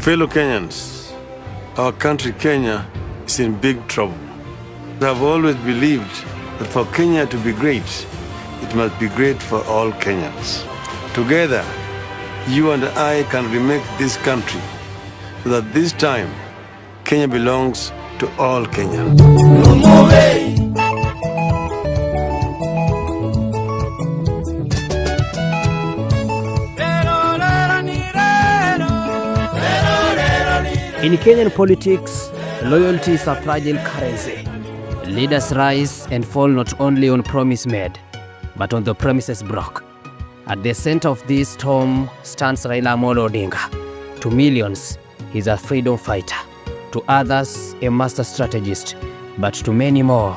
Fellow Kenyans, our country Kenya is in big trouble. I've always believed that for Kenya to be great, it must be great for all Kenyans. Together, you and I can remake this country so that this time, Kenya belongs to all Kenyans. In Kenyan politics, loyalty is a fragile currency. Leaders rise and fall not only on promise made, but on the promises broke. At the center of this storm stands Raila Odinga. To millions, he's a freedom fighter. To others, a master strategist. But to many more,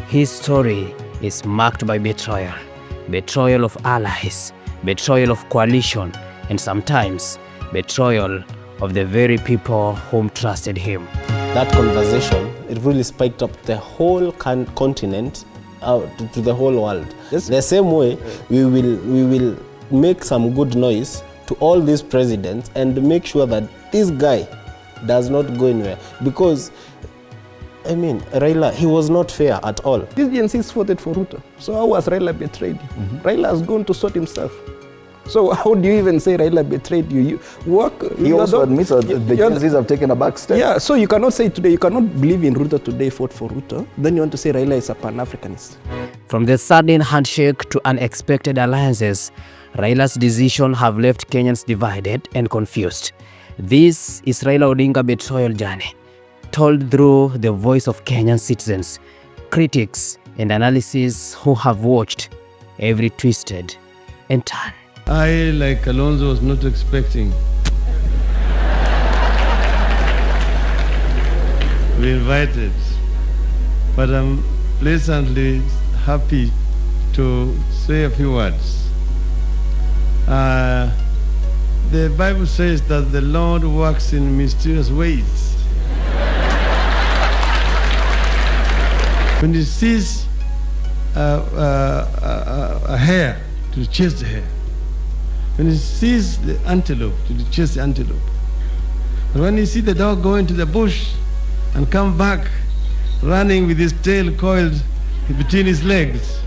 his story is marked by betrayal. Betrayal of allies, betrayal of coalition, and sometimes betrayal of the very people whom trusted him. That conversation, it really spiked up the whole continent to the whole world. Yes. The same way, we will make some good noise to all these presidents and make sure that this guy does not go anywhere. Because, I mean, Raila, he was not fair at all. These GNCs voted for RUTO. So how was Raila betrayed? Raila has gone to sort himself. So how do you even say Raila betrayed you? He also admits that the GNCs have taken a back step. Yeah, so you cannot say today, you cannot believe in RUTO today, fought for RUTO. Then you want to say Raila is a Pan-Africanist. From the sudden handshake to unexpected alliances, Raila's decisions have left Kenyans divided and confused. This is Raila Odinga betrayal journey, told through the voice of Kenyan citizens, critics, and analysts who have watched every twisted and turn. I, like Alonso, was not expecting. We invited, but I'm pleasantly happy to say a few words. The Bible says that the Lord works in mysterious ways. When he sees a hare, to chase the hare. When he sees the antelope, to chase the antelope. But when he sees the dog go into the bush and come back running with his tail coiled between his legs,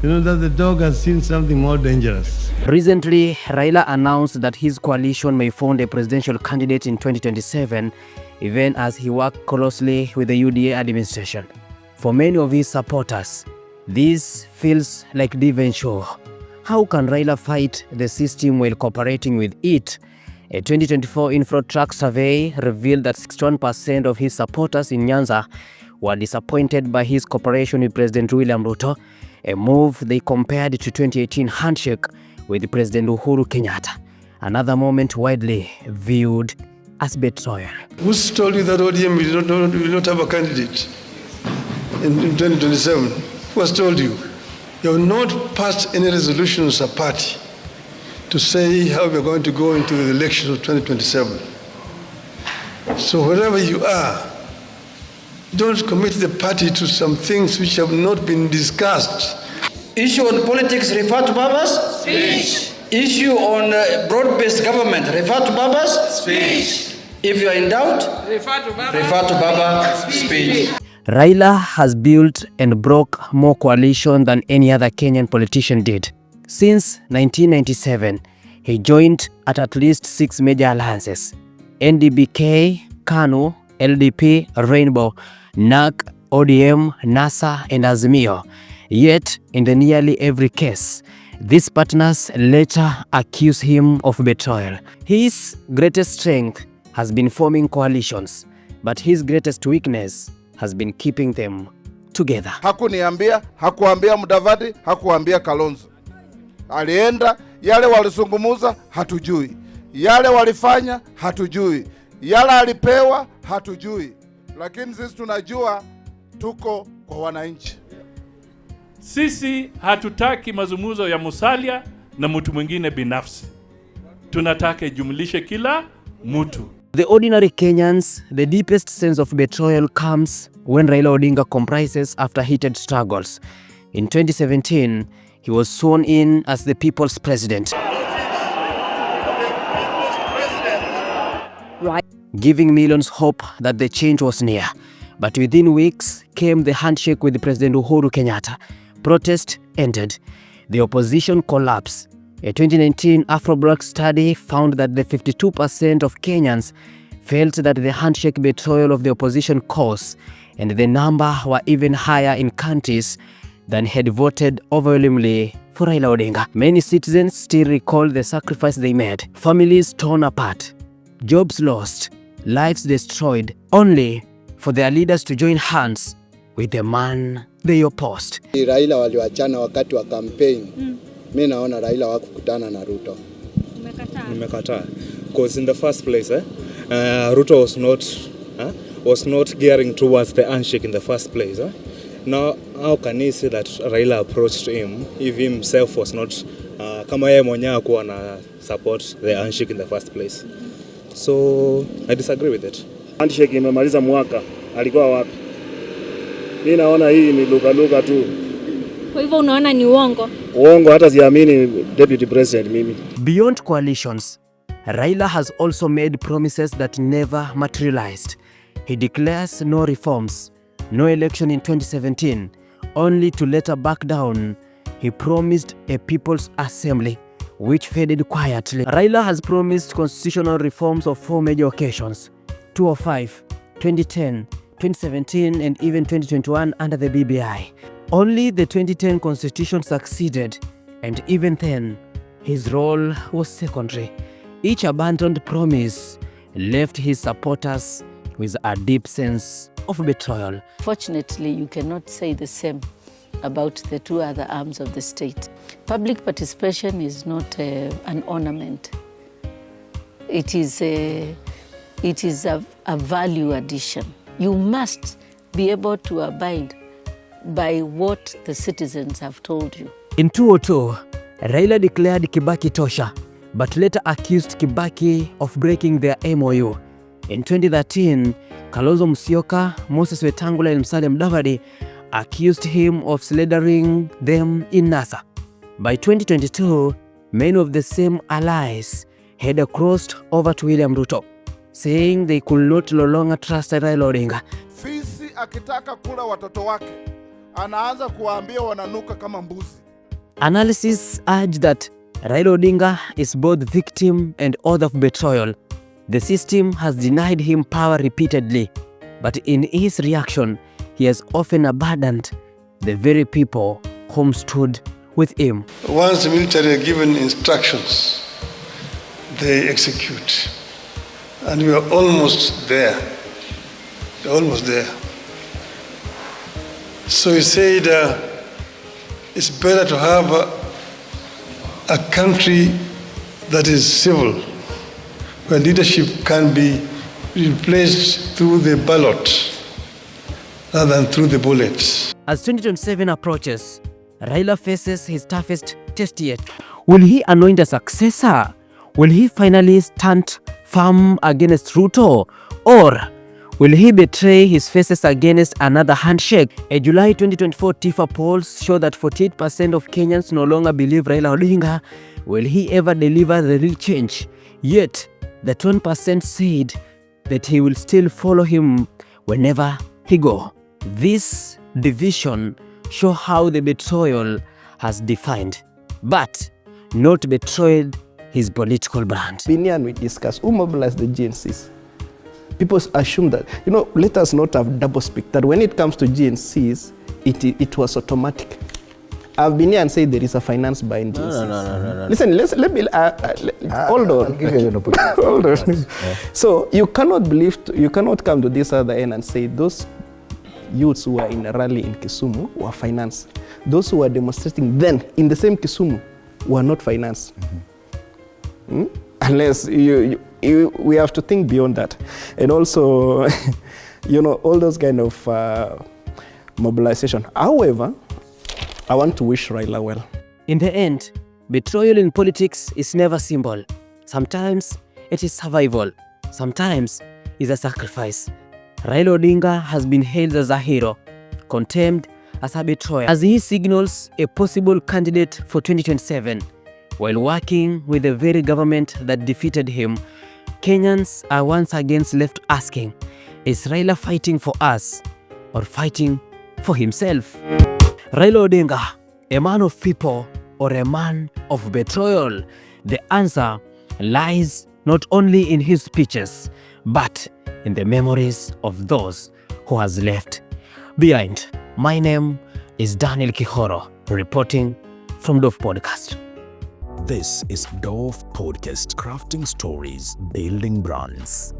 you know that the dog has seen something more dangerous. Recently, Raila announced that his coalition may fund a presidential candidate in 2027, even as he worked closely with the UDA administration. For many of his supporters, this feels like divine show. How can Raila fight the system while cooperating with it? A 2024 Info-Track survey revealed that 61% of his supporters in Nyanza were disappointed by his cooperation with President William RUTO, a move they compared to 2018 handshake with President Uhuru Kenyatta, another moment widely viewed as betrayal. Who's told you that ODM will not have a candidate in 2027? Who has told you? You have not passed any resolutions as a party to say how we're going to go into the elections of 2027. So wherever you are, don't commit the party to some things which have not been discussed. Issue on politics, refer to Baba's speech. Issue on broad-based government, refer to Baba's speech. If you are in doubt, refer to Baba's speech. Raila has built and broke more coalition than any other Kenyan politician did. Since 1997, he joined at least 6 major alliances: NDBK, KANU, LDP, Rainbow, NAK, ODM, NASA, and Azimio. Yet, in the nearly every case, these partners later accuse him of betrayal. His greatest strength has been forming coalitions, but his greatest weakness has been keeping them together. Hakuniambia, hakuambia Mudavadi, hakuambia Kalonzo. Alienda, yale walizungumuza, hatujui. Yale walifanya, hatujui. Yale alipewa, hatujui. Lakini sisi tunajua tuko kwa wananchi. Sisi hatutaki mazungumzo ya Musalia na mtu mwingine binafsi. Tunataka jumlishe kila mtu. The ordinary Kenyans, the deepest sense of betrayal comes when Raila Odinga comprises after heated struggles. In 2017, he was sworn in as the people's president. giving millions hope that the change was near. But within weeks came the handshake with President Uhuru Kenyatta. Protest ended. The opposition collapsed. A 2019 Afroblock study found that the 52% of Kenyans felt that the handshake betrayal of the opposition cause, and the number were even higher in counties than had voted overwhelmingly for Raila Odinga. Many citizens still recall the sacrifice they made. Families torn apart, jobs lost, lives destroyed, only for their leaders to join hands with the man they opposed. Raila waliwachana wakati wa campaign. Mimi naona Raila wakukutana na Ruto. Nimekataa. Because in the first place, Ruto was not gearing towards the handshake in the first place. Now, how can he say that Raila approached him if himself was not kama yeye mwenyewe hakuwa na support the handshake in the first place? So I disagree with it. Handshake imemaliza mwaka, alikuwa wapi? Mimi naona hii ni lugha tu. Kwa hivyo unaona ni uongo? Uongo, hata siamini deputy president mimi. Beyond coalitions, Raila has also made promises that never materialized. He declares no reforms, no election in 2017, only to later back down. He promised a people's assembly, which faded quietly. Raila has promised constitutional reforms of 4 major occasions: 2005, 2010, 2017, and even 2021 under the BBI. Only the 2010 constitution succeeded, and even then, his role was secondary. Each abandoned promise left his supporters with a deep sense of betrayal. Fortunately, you cannot say the same about the 2 other arms of the state. Public participation is not an ornament. It is a value addition. You must be able to abide by what the citizens have told you. In 2002, Raila declared Kibaki tosha, but later accused Kibaki of breaking their MOU. In 2013, Kalonzo Musyoka, Moses Wetangula, and Musalia Mudavadi accused him of slandering them in NASA. By 2022, many of the same allies had crossed over to William Ruto, saying they could no longer trust Raila Odinga. Fisi akitaka kula watoto wake, anaanza kuwaambia wananuka kama mbuzi. Analysis urge that Raila Odinga is both victim and author of betrayal. The system has denied him power repeatedly, but in his reaction, he has often abandoned the very people whom stood with him. Once the military are given instructions, they execute. And we are almost there. We're almost there. So he said it's better to have a country that is civil, where leadership can be replaced through the ballot rather than through the bullets. As 2027 approaches, Raila faces his toughest test yet. Will he anoint a successor? Will he finally stand firm against Ruto? Or will he betray his faces against another handshake? A July 2024 TIFA polls show that 48% of Kenyans no longer believe Raila Odinga. Will he ever deliver the real change? Yet, the 20% said that he will still follow him whenever he go. This division show how the betrayal has defined, but not betrayed his political brand. Binian, we discuss who mobilized the GNCs. People assume that, let us not have double speak, that when it comes to GNCs, it was automatic. I've been here and said there is a finance behind GNCs. No. Listen, let me, hold on. Hold on. Yeah. So you cannot come to this other end and say those youths who were in a rally in Kisumu were financed. Those who were demonstrating then in the same Kisumu were not financed. Unless we have to think beyond that. And also, all those kind of mobilization. However, I want to wish Raila well. In the end, betrayal in politics is never simple. Sometimes it is survival. Sometimes it's a sacrifice. Raila Odinga has been hailed as a hero, condemned as a betrayer, as he signals a possible candidate for 2027, while working with the very government that defeated him. Kenyans are once again left asking, is Raila fighting for us or fighting for himself? Raila Odinga, a man of people or a man of betrayal? The answer lies not only in his speeches, but in the memories of those who has left behind. My name is Daniel Kihoro, reporting from Dove Podcast. This is Dove Podcast, crafting stories, building brands.